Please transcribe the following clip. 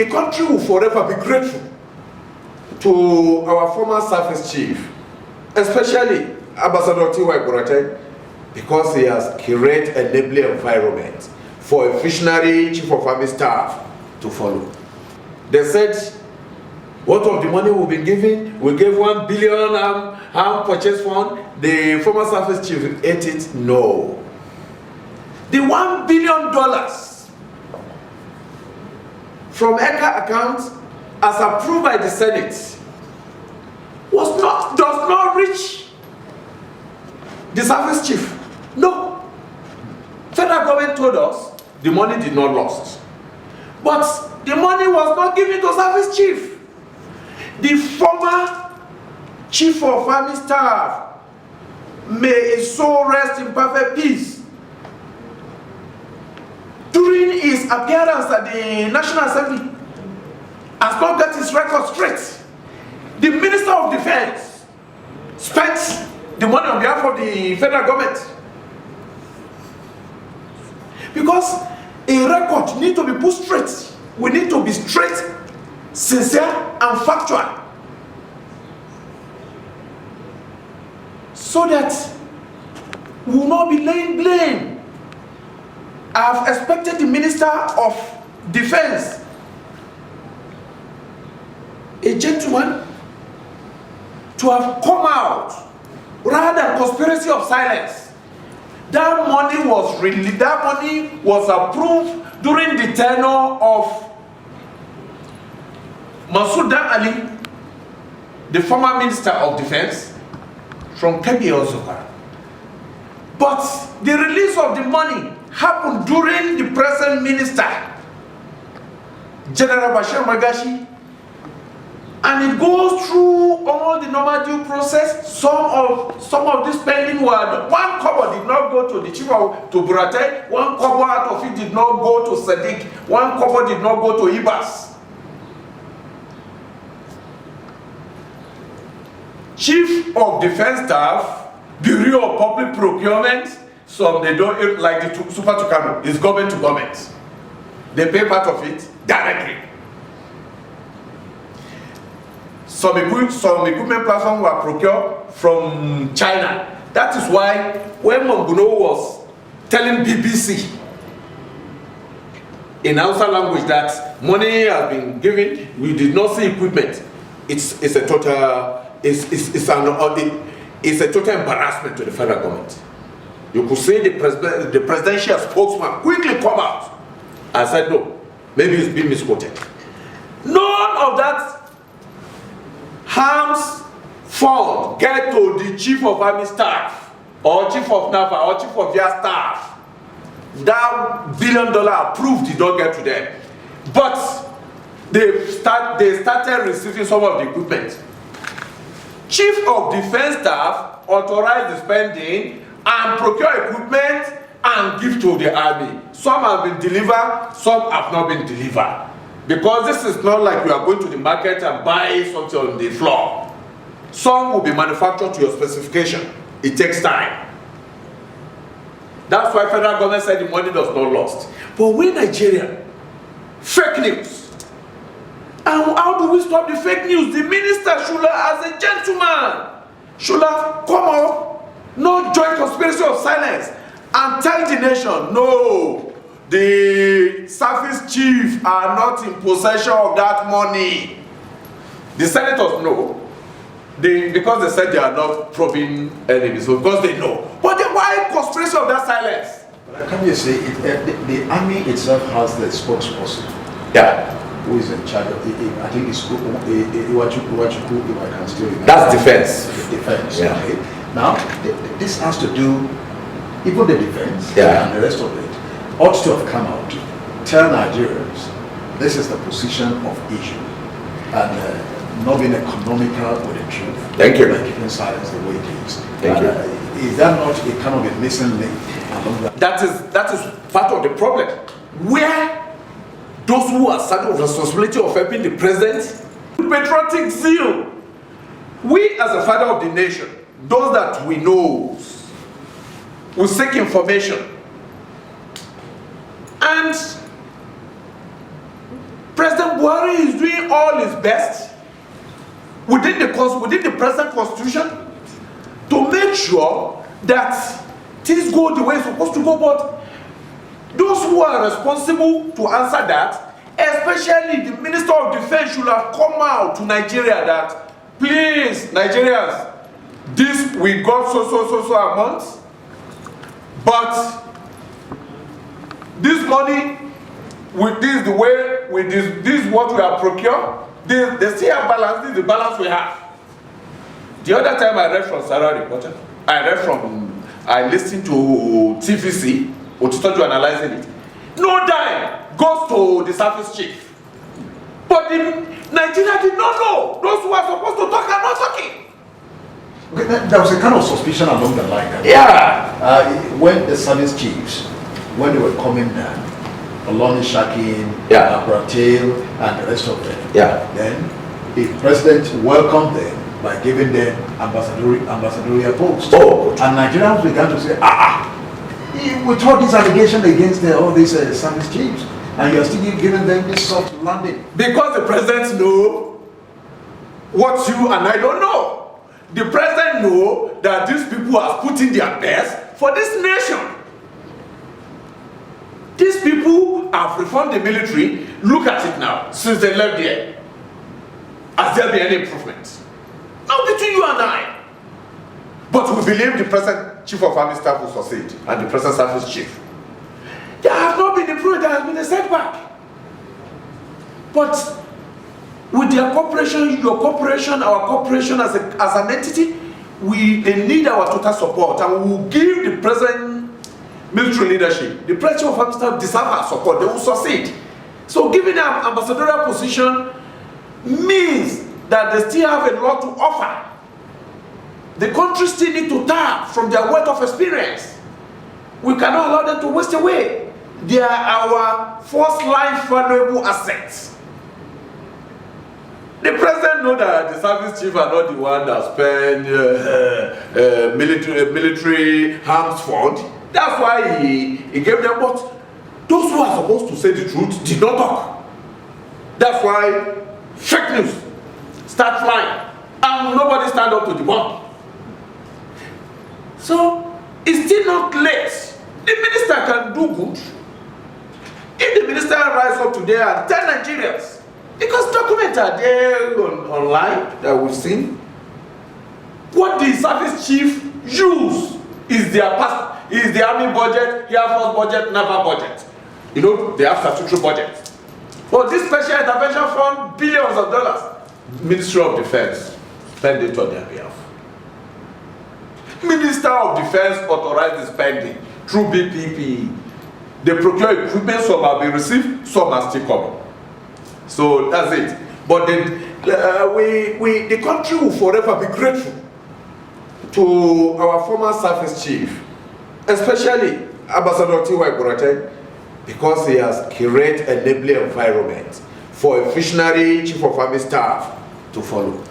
the country will forever be grateful to our former service chief, especially Ambassador T.Y. Buratai, because he has created a enabling environment for a visionary chief of army staff to follow. They said, what of the money we've been giving? We gave 1 billion arm purchase fund. The former service chief ate it. No. The $1 billion from ECA account, as approved by the Senate, does not reach the service chief. No. Federal government told us the money did not lost, but the money was not given to service chief. The former chief of army staff, may his soul rest in perfect peace, during his appearance at the National Assembly, has not got his record straight. The Minister of Defense spent the money on behalf of the federal government. Because a record needs to be put straight. We need to be straight, sincere, and factual, so that we will not be laying blame. I have expected the Minister of Defense, a gentleman, to have come out rather than conspiracy of silence. That money was released, that money was approved during the tenure of Masood Ali, the former Minister of Defense from Kebbi Ozuka. But the release of the money happened during the present Minister, General Bashir Magashi, and it goes through all the normal due process. Some of this spending were, 1 kobo did not go to the chief of Buratai, 1 kobo out of it did not go to Sadiq, 1 kobo did not go to Ibas. Chief of Defense Staff, Bureau of Public Procurement, some they don't, like the Super Tucano, is government to government. They pay part of it directly. Some equipment platforms were procured from China. That is why when Monguno was telling BBC in Hausa language that money has been given, we did not see equipment. It's a total embarrassment to the federal government. You could say the presidential spokesman quickly come out and said no, maybe it's been misquoted. None of that harms fund get to the chief of army staff or chief of NAVA or chief of their staff. That $1 billion approved did not get to them, but they started receiving some of the equipment. Chief of Defense Staff authorized the spending and procure equipment and give to the army. Some have been delivered, some have not been delivered. Because this is not like you are going to the market and buy something on the floor. Some will be manufactured to your specification. It takes time. That's why federal government said the money does not lost. But we Nigeria, fake news. And how do we stop the fake news? The minister should have, as a gentleman, should have come up, not join conspiracy of silence, and tell the nation, no, the service chief are not in possession of that money. The senators know, because they said they are not probing enemies, so because they know. But why conspiracy of that silence? Can you say the army itself has the spokesperson? Yeah. Who is in charge of it? I think it's Iwachuku, if I can still remember. That's defense. Defense. Yeah. Okay. Now, this has to do, even the defense and the rest of it, ought to have come out to tell Nigerians this is the position of issue, and not being economical with the truth. Thank you. Like keeping silence the way it is. Thank you. Is that not a kind of a missing link along that? That is part of the problem. Where those who are saddled with responsibility of helping the president, patriotic zeal, we as a father of the nation, those that we know, will seek information. And President Buhari is doing all his best within the present constitution to make sure that things go the way it's supposed to go. But those who are responsible to answer that, especially the Minister of Defense, should have come out to Nigeria that, please, Nigerians, this we got so amounts, but this money, with this the way, with this is what we have procured, they still have balance, this is the balance we have. The other time I read from Sarah Reporter, I listened to TVC, Otitoju analyzing it. No dime goes to the service chief. But Nigeria did not know. Those who are supposed to talk are not talking. Okay, there was a kind of suspicion along the line. When the service chiefs, when they were coming down, Oloni Shakin, Abratel, and the rest of them, then the president welcomed them by giving them ambassadorial posts. And Nigerians began to say, with all these allegations against all these service chiefs, and you're still giving them this soft landing. Because the president knows what you and I don't know. The president knows that these people are putting their best for this nation. These people have reformed the military. Look at it now, since they left there. Has there been any improvement? Now between you and I. But we believe the present chief of army staff will succeed, and the present service chief. There have not been improvement, there has been a setback. But with their cooperation, your cooperation, our cooperation as an entity, they need our total support, and we will give the present military leadership, the present chief of army staff deserve our support, they will succeed. So giving them ambassadorial position means that they still have a lot to offer. The country still need to tap from their wealth of experience. We cannot allow them to waste away. They are our first life valuable assets. The president knows that the service chief are not the one that spend military arms fund. That's why he gave them. But those who are supposed to say the truth did not talk. That's why fake news start flying, and nobody stand up to the bomb. So it's still not late. The minister can do good. If the minister rise up today and tell Nigerians, because documents are there online that we've seen, what the service chief use is the army budget, Air Force budget, naval budget. You know, they have statutory budget. But this special intervention fund, billions of dollars, Ministry of Defense spend it on their behalf. Minister of Defense authorized the spending through BPP. They procure equipment, some have been received, some are still coming. So that's it. But then the country will forever be grateful to our former service chief, especially Ambassador T.Y. Buratai, because he has created an enabling environment for a visionary chief of army staff to follow.